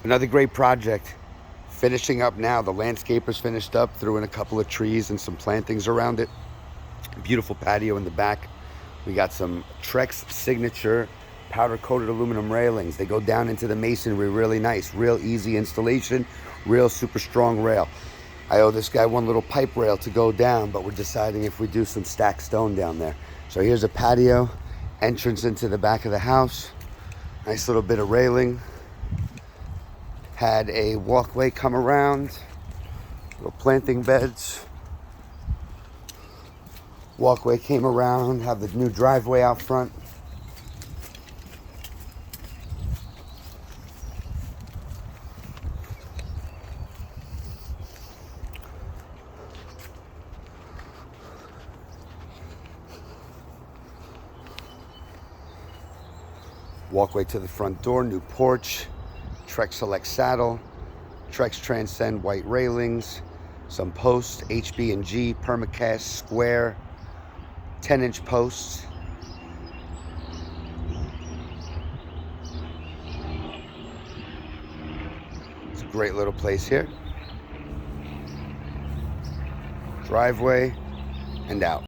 Another great project. Finishing up now. The landscaper's finished up, threw in a couple of trees and some plantings around it. Beautiful patio in the back. We got some Trex signature powder coated aluminum railings. They go down into the masonry really nice. Real easy installation, real super strong rail. I owe this guy one little pipe rail to go down, but we're deciding if we do some stacked stone down there. So here's a patio, entrance into the back of the house. Nice little bit of railing. Had a walkway come around, little planting beds. Walkway came around, have the new driveway out front. Walkway to the front door, new porch. Trex Select saddle, Trex Transcend white railings, some posts, HB&G, permacast, square, 10-inch posts. It's a great little place here. Driveway and out.